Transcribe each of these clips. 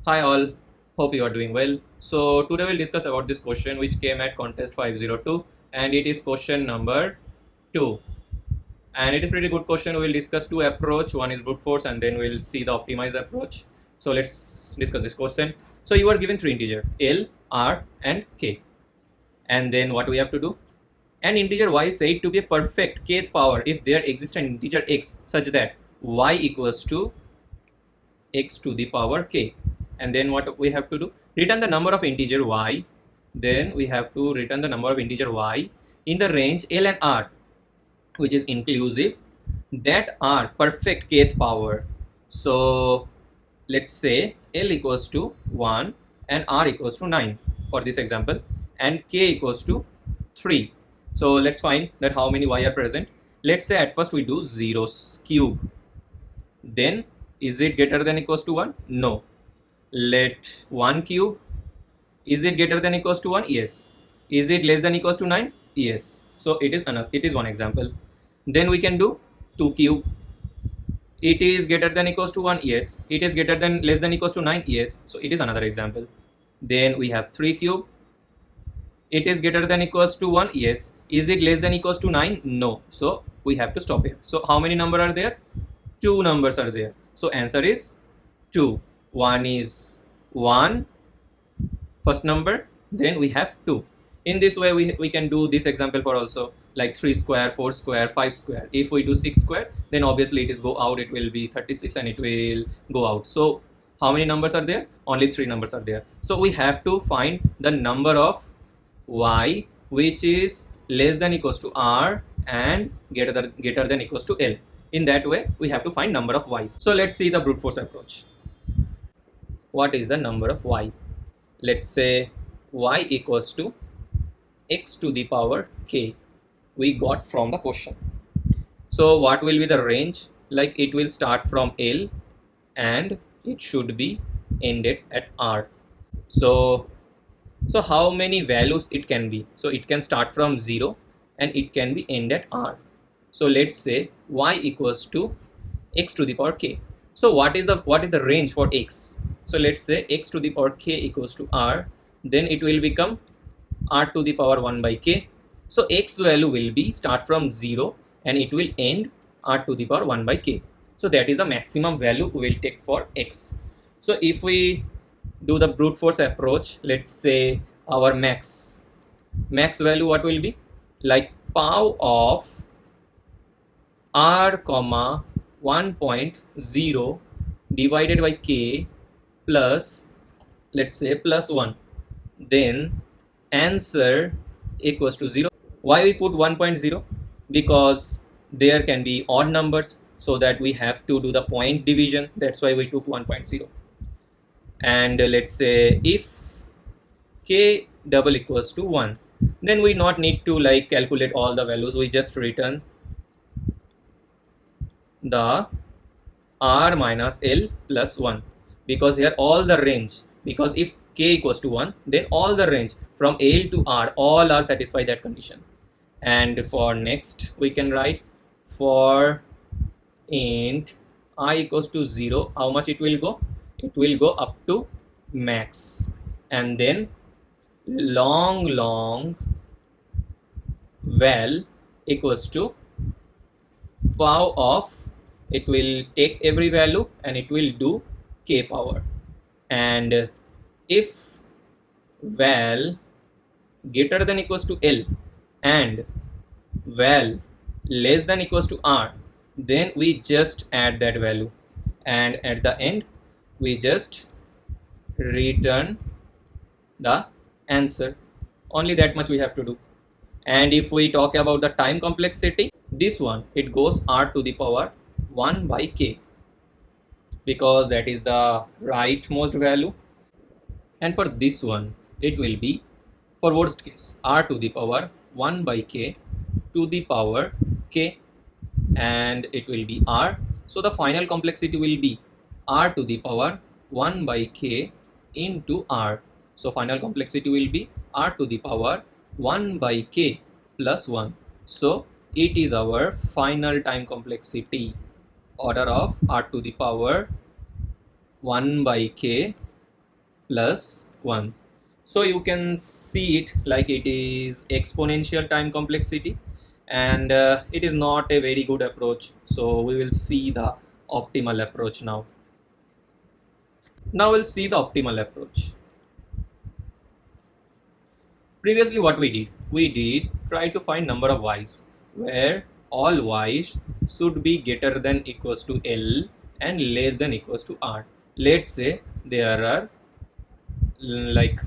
Hi all, hope you are doing well. So today we'll discuss about this question which came at contest 502 and it is question number 2. And it is pretty good question. We'll discuss two approach. One is brute force and then we'll see the optimized approach. So let's discuss this question. So you are given three integer L, R and K. And then what we have to do? An integer y is said to be a perfect kth power if there exists an integer x such that y equals to x to the power k. And then what we have to do, return the number of integer y. Then we have to return the number of integer y in the range L and R, which is inclusive, that are perfect kth power. So let's say L equals to 1 and R equals to 9 for this example, and K equals to 3. So let's find that how many y are present. Let's say at first we do 0's cube. Then is it greater than equals to 1? No. Let 1 cube, is it greater than equals to 1? Yes. Is it less than equals to 9? Yes. So it is one example. Then we can do 2 cube. It is greater than equals to 1? Yes. It is greater than less than equals to 9? Yes. So it is another example. Then we have 3 cube. It is greater than equals to 1? Yes. Is it less than equals to 9? No. So we have to stop here. So how many numbers are there? 2 numbers are there. So answer is 2. One is 1, first number, then we have 2. In this way we can do this example for also like 3 square, 4 square, 5 square. If we do 6 square, then obviously it is go out, it will be 36 and it will go out. So how many numbers are there? Only 3 numbers are there. So we have to find the number of y which is less than equals to r and greater than equals to l. In that way we have to find number of y's. So let's see the brute force approach. What is the number of y? Let's say y equals to x to the power k we got from the question. So what will be the range? Like it will start from L and it should be ended at R. So how many values it can be? So it can start from 0 and it can be end at R. So let's say y equals to x to the power k. So what is the range for x? So let's say x to the power k equals to r, then it will become r to the power 1 by k. So x value will be start from 0 and it will end r to the power 1 by k. So that is the maximum value we will take for x. So if we do the brute force approach, let's say our max value what will be? Like pow of r comma 1.0 divided by k plus, let's say, plus 1, then answer equals to 0. Why we put 1.0? Because there can be odd numbers, so that we have to do the point division. That's why we took 1.0. And let's say if k double equals to 1, then we not need to like calculate all the values. We just return the r minus l plus 1, because here all the range, because if k equals to 1, then all the range from L to R all are satisfy that condition. And for next we can write for int I equals to 0, how much it will go? It will go up to max, and then long val equals to pow of, it will take every value and it will do k power. And if val greater than equals to L and val less than equals to R, then we just add that value, and at the end we just return the answer. Only that much we have to do. And if we talk about the time complexity, this one it goes r to the power 1 by k, because that is the rightmost value. And for this one it will be, for worst case, r to the power 1 by k to the power k, and it will be r. So the final complexity will be r to the power 1 by k into r. So final complexity will be r to the power 1 by k plus 1. So it is our final time complexity, order of r to the power 1 by k plus 1. So you can see it like it is exponential time complexity, and it is not a very good approach. So we will see the optimal approach now. Now we'll see the optimal approach. Previously what we did try to find number of y's where all y's should be greater than equals to L and less than equals to R. Let's say there are like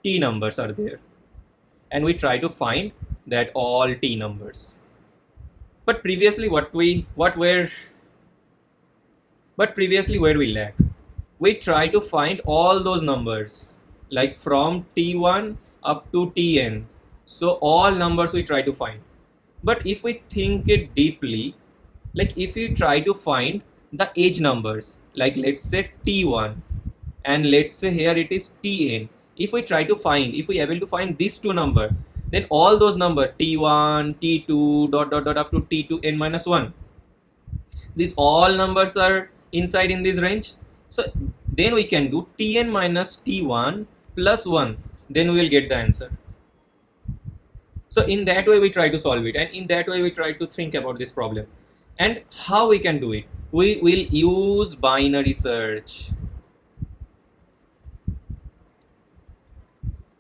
t numbers are there, and we try to find that all t numbers. But previously what were but previously where we lack, we try to find all those numbers like from t1 up to tn. So all numbers we try to find. But if we think it deeply, like if we try to find the edge numbers, like let's say t1 and let's say here it is tn, if we try to find, if we able to find these two number, then all those number t1 t2 dot dot dot up to t2n minus 1, these all numbers are inside in this range. So then we can do tn minus t1 plus 1, then we will get the answer. So in that way we try to solve it, and in that way we try to think about this problem. And how we can do it, we will use binary search.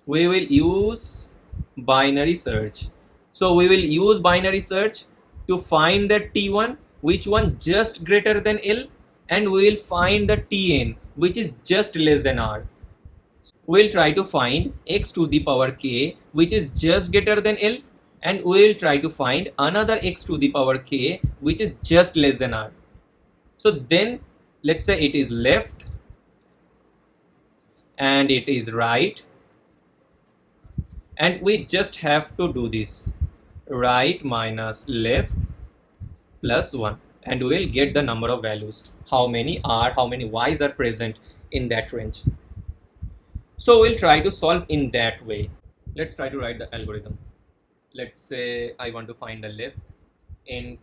We will use binary search. So we will use binary search to find the t1 which one just greater than L, and we will find the tn which is just less than R. We'll try to find x to the power k which is just greater than L, and we'll try to find another x to the power k which is just less than R. So then let's say it is left and it is right, and we just have to do this right minus left plus 1, and we will get the number of values, how many y's are present in that range. So we'll try to solve in that way. Let's try to write the algorithm. Let's say I want to find the left, int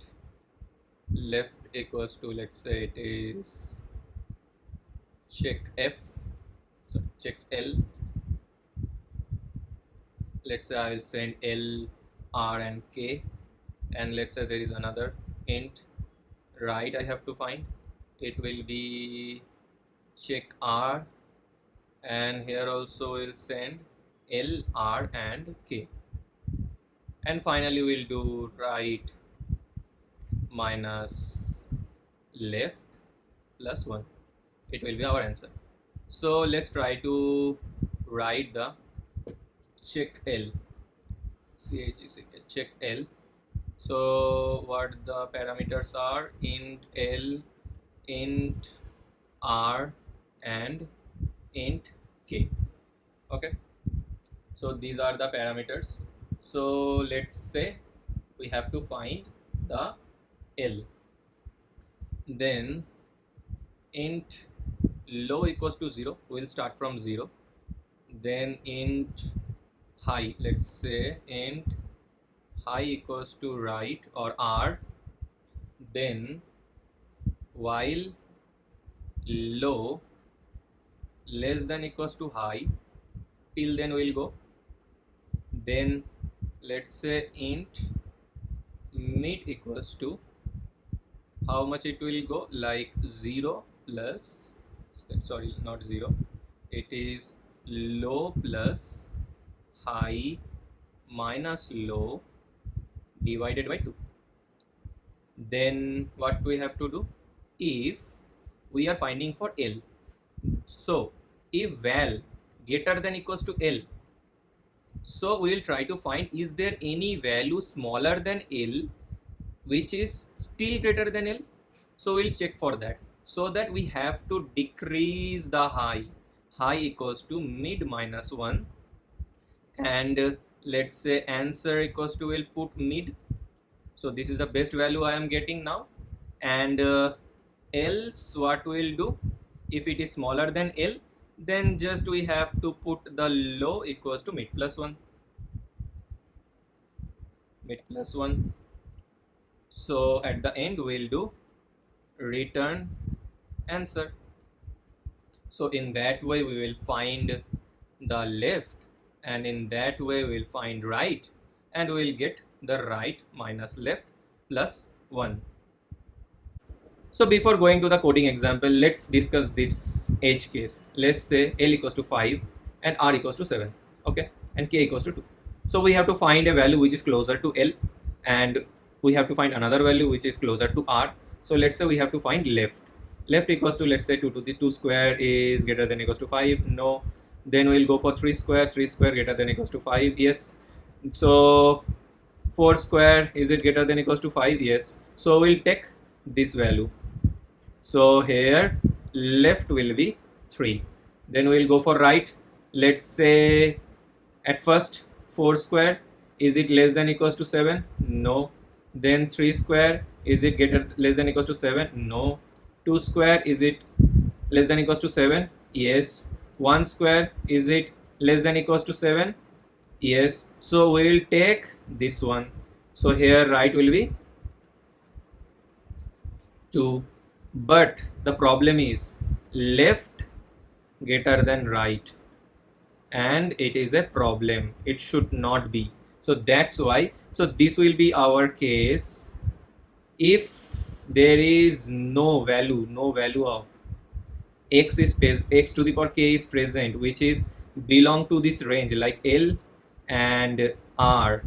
left equals to, let's say it is check f, so check L. Let's say I will send L, R and K, and let's say there is another int right I have to find. It will be check R, and here also we'll send L, R and K, and finally we'll do right minus left plus 1. It will be our answer. So let's try to write the check L, check L. So what the parameters are, int L, int R and int K. Okay, so these are the parameters. So let's say we have to find the L. Then int low equals to 0, we'll start from 0. Then int high, let's say int high equals to right or R. Then while low less than equals to high, till then we'll go. Then let's say int mid equals to, how much it will go, like 0 plus, sorry not 0, it is low plus high minus low divided by 2. Then what we have to do, if we are finding for L, so if val greater than equals to L, so we will try to find is there any value smaller than L which is still greater than L. So we'll check for that, so that we have to decrease the high. High equals to mid minus 1, and let's say answer equals to, we'll put mid. So this is the best value I am getting now. And else what we'll do, if it is smaller than L, then just we have to put the low equals to mid plus 1, mid plus 1. So at the end we'll do return answer. So in that way we will find the left, and in that way we will find right, and we will get the right minus left plus 1. So before going to the coding example, let's discuss this edge case. Let's say L equals to 5 and R equals to 7, okay, and K equals to 2. So we have to find a value which is closer to L, and we have to find another value which is closer to R. So let's say we have to find left. Left equals to, let's say, 2 to the 2 square is greater than equals to 5. No. Then we'll go for 3 square. 3 square greater than equals to 5. Yes. So 4 square, is it greater than equals to 5? Yes. So we'll take this value. So here left will be 3. Then we'll go for right. Let's say at first 4 square, is it less than equals to 7? No. Then 3 square, is it greater less than equals to 7? No. 2 square, is it less than equals to 7? Yes. 1 square, is it less than equals to 7? Yes. So we will take this one. So here right will be 2. But the problem is left greater than right, and it is a problem. It should not be. So that's why. So this will be our case if there is no value of x to the power k is present, which is belong to this range like L and R.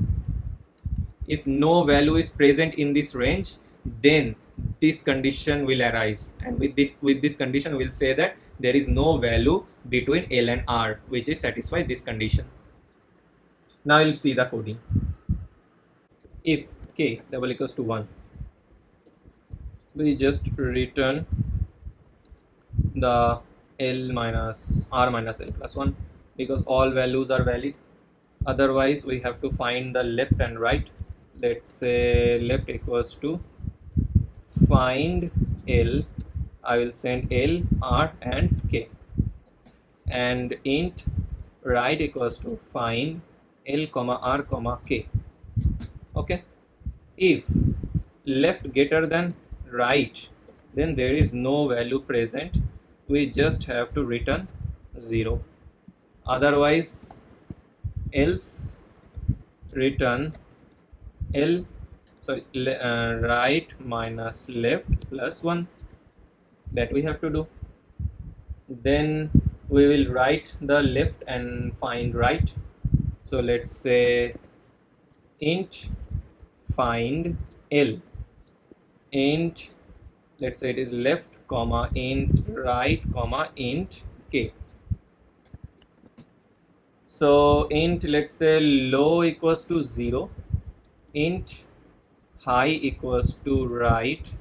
If no value is present in this range, then this condition will arise, and with this condition we'll say that there is no value between L and R which is satisfy this condition. Now you'll see the coding. If k double equals to 1, we just return the L minus R minus L plus 1, because all values are valid. Otherwise we have to find the left and right. Let's say left equals to find L. I will send L, R and K, and int right equals to find L comma R comma K. Okay, if left greater than right, then there is no value present. We just have to return 0. Otherwise else return L, sorry, right minus left plus 1. That we have to do. Then we will write the left and find right. So let's say int find L, int, let's say it is left comma int right comma int K. So int, let's say low equals to 0, int high equals to right,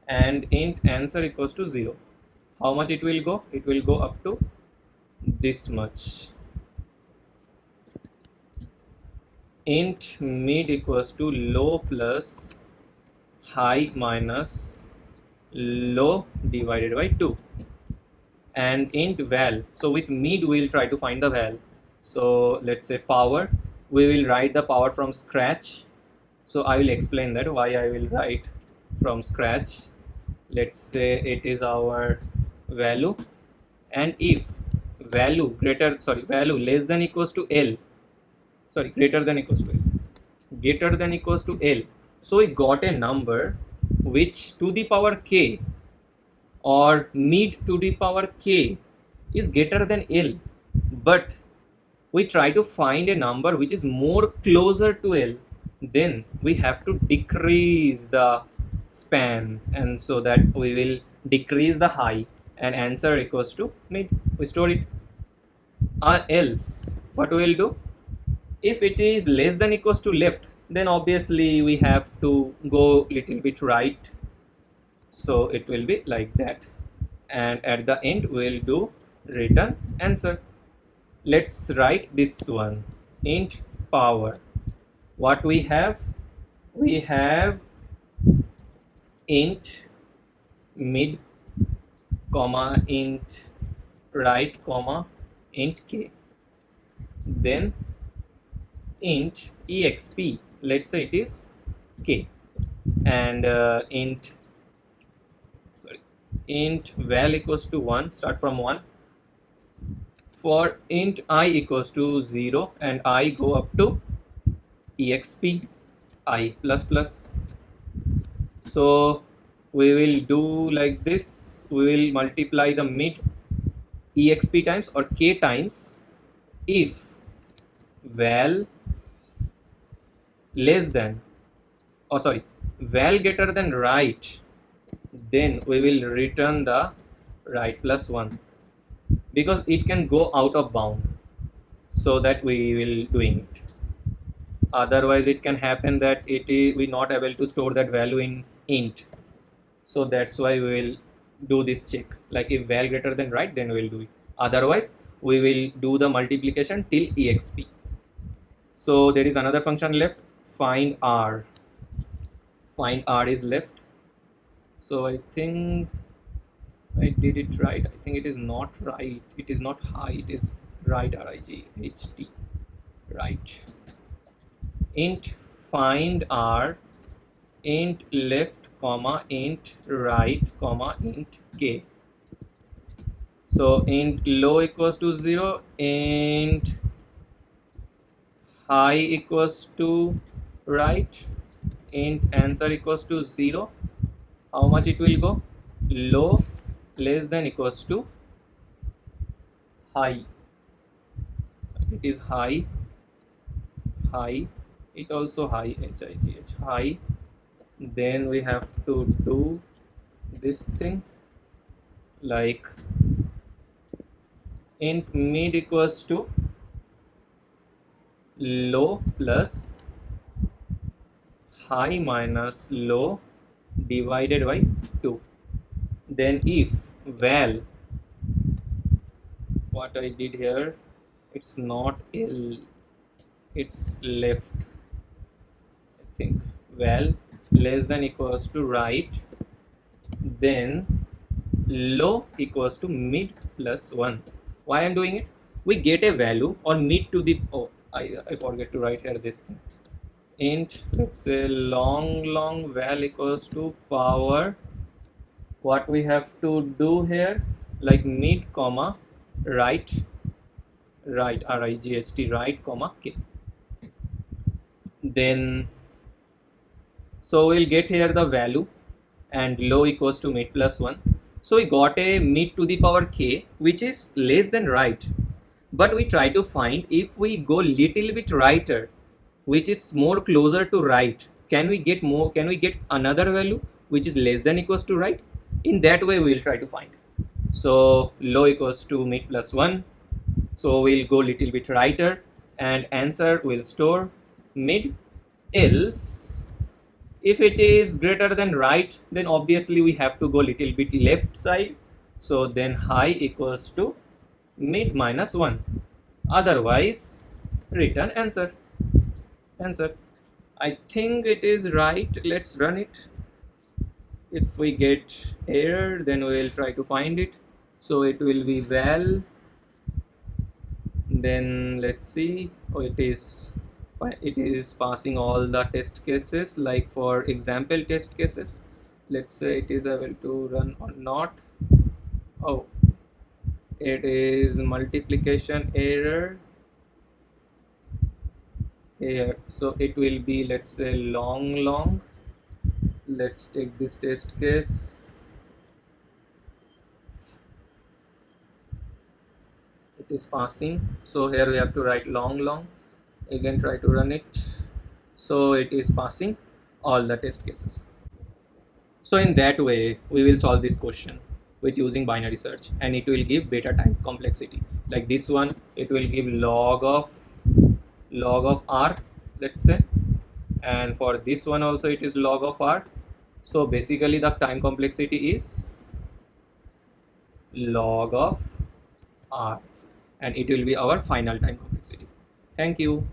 and int answer equals to 0. How much it will go? It will go up to this much. Int mid equals to low plus high minus low divided by 2, and int val. So with mid we will try to find the val. So let's say power, we will write the power from scratch. So I will explain that why I will write from scratch. Let's say it is our value, and if value value less than equals to L, greater than equals to L, greater than equals to L, so we got a number which to the power k or mid to the power k is greater than L, but we try to find a number which is more closer to L, then we have to decrease the span, and so that we will decrease the high, and answer equals to mid. We store it. Else what we will do, if it is less than equals to left, then obviously we have to go little bit right. So it will be like that, and at the end we will do return answer. Let's write this one, int power. What we have int mid comma int right comma int k, then int exp, let's say it is k, and int, sorry, int val equals to 1, start from 1. For int I equals to 0 and I go up to exp I plus plus. So we will do like this. We will multiply the mid exp times or k times if val less than, oh sorry, val greater than right, then we will return the right plus 1, because it can go out of bound, so that we will doing it. Otherwise it can happen that it is we not able to store that value in int, so that's why we will do this check, like if val greater than right, then we will do it. Otherwise we will do the multiplication till exp. So there is another function left, find r. Find r is left. So I think I did it right. I think it is not right. It is not high. It is right. R-I-G-H-T. Right. Int find r. Int left, comma, int right, comma, int k. So int low equals to 0. Int high equals to right. Int answer equals to 0. How much it will go? Low less than equals to high. So it is high. High, it also high, HIGH, high. Then we have to do this thing, like int mid equals to low plus high minus low divided by 2. Then if val, what I did here, it's not L, it's left, I think, val less than equals to right, then low equals to mid plus 1. Why I'm doing it? We get a value or mid to the, oh, I forget to write here this thing. Int, let's say long val equals to power. What we have to do here, like mid comma right, right, R-I-G-H-T, right comma k. Then so we'll get here the value and low equals to mid plus 1. So we got a mid to the power k which is less than right, but we try to find if we go little bit righter, which is more closer to right, can we get more, can we get another value which is less than equals to right? In that way we will try to find. So low equals to mid plus 1, so we'll go little bit righter and answer will store mid. Else if it is greater than right, then obviously we have to go little bit left side, so then high equals to mid minus 1. Otherwise return answer. I think it is right. Let's run it. If we get error, then we will try to find it. So it will be val, then let's see. Oh, it is passing all the test cases, like for example test cases. Let's say it is able to run or not. Oh, it is multiplication error here, so it will be, let's say, long. Let's take this test case. It is passing, so here we have to write long. Again try to run it, so it is passing all the test cases. So in that way we will solve this question with using binary search, and it will give beta type complexity. Like this one, it will give log of r, let's say, and for this one also it is log of r. So basically the time complexity is log of r, and it will be our final time complexity. Thank you.